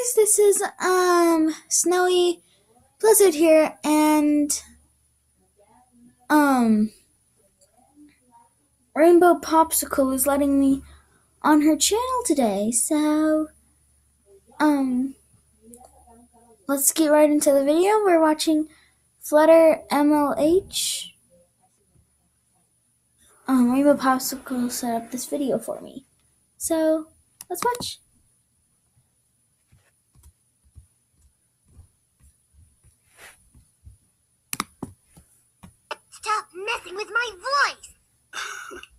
guys, this is Snowy Blizzard here, and Rainbow Popsicle is letting me on her channel today. So let's get right into the video. We're watching FluttERR MLH. Rainbow Popsicle set up this video for me. So let's watch. Stop messing with my voice!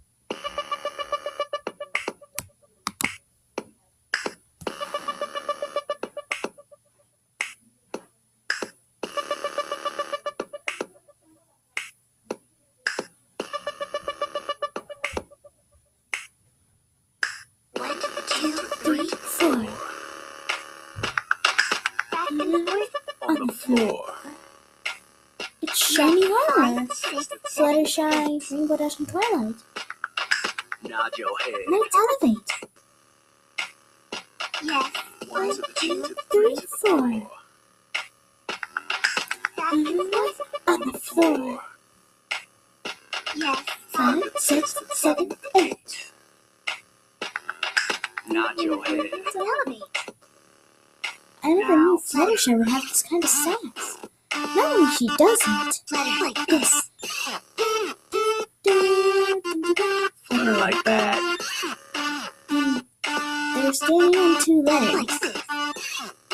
One, two, three, four. back and forth. On the floor. It's shiny armor. Fluttershy, Rainbow Dash, and Twilight. Nod your head. Let's elevate. Yes. One, One, two, Three, four. back and forth. On the floor. Yes. 5, 6, 7, 8. Nod your head. Let's elevate. I never knew Fluttershy would have this kind of sass. Normally she doesn't. Flutter like This. Flutter like that. They're standing on two like legs. this.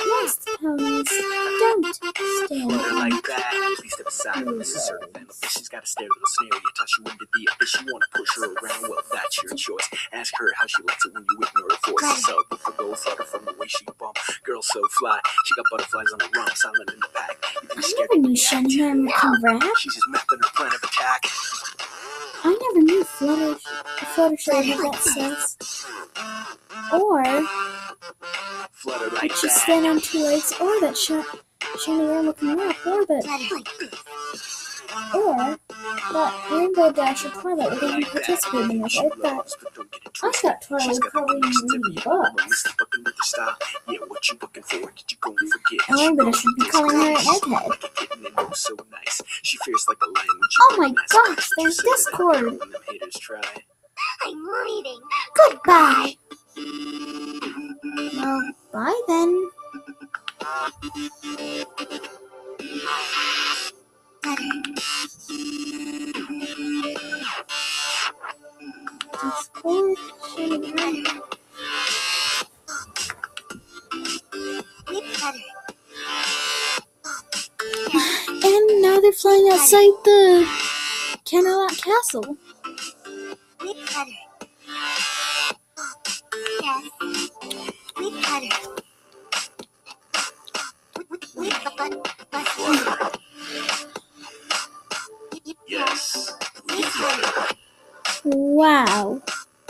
Most ponies don't stand Flutter on. like that. Please step aside. This is certain venom. She's got a stare to the snare. You touch you into the abyss. You want to push her around. Well, that's your choice. Ask her how she likes it when you ignore her voice. So for gold flutter from the way she bump. Girl so fly. She got butterflies on her rump. Silent in the pack. You think I scared never to knew react. shiny armor can rap. She's just mapping her plan of attack. I never knew Fluttershy would have that sass. Or Flutter that like she that. stand on two legs, or that shiny armor can rap, or that Flutter like this. Rainbow Dash or Twilight would even participate in this. I thought Twilight would probably read books. Yeah, what you looking for? Did you go and forget? And Rainbow Dash would be calling her an egghead. So nice. She feels like a lion when she Oh my recognizes gosh, you there's say that Discord. when them haters try. I'm reading. Goodbye. Well, bye then. Discord. Flutter. And now they're flying outside the Camelot Castle. Flutter. Yes. Flutter. Flutter. Yes. Flutter. Wow.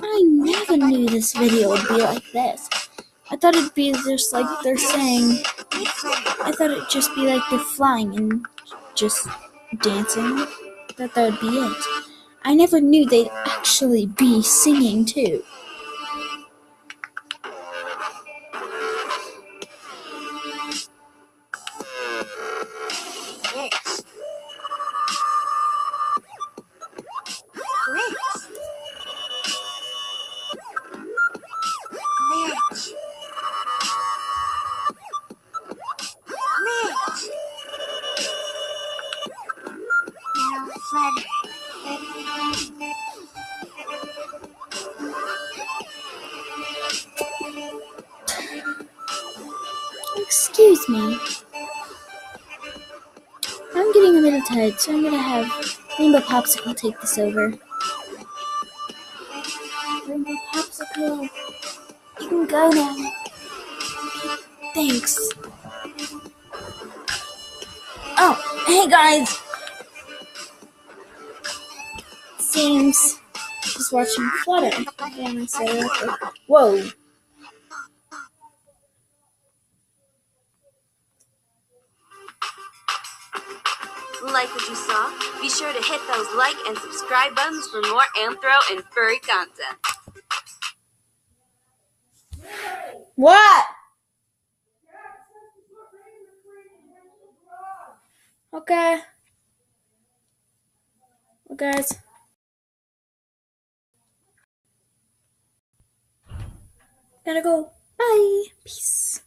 I never knew this video would be like this. I thought it'd be just like they're saying. I thought it'd just be like they're flying and just dancing. That would be it. I never knew they'd actually be singing too. Excuse me. I'm getting a little tired, so I'm gonna have Rainbow Popsicle take this over. Rainbow Popsicle, you can go now. Thanks. Oh, hey guys. Seems just watching Flutter. And I say, whoa. Like what you saw? Be sure to hit those like and subscribe buttons for more anthro and furry content. What? Okay. Well, guys. Gotta go. Bye. Peace.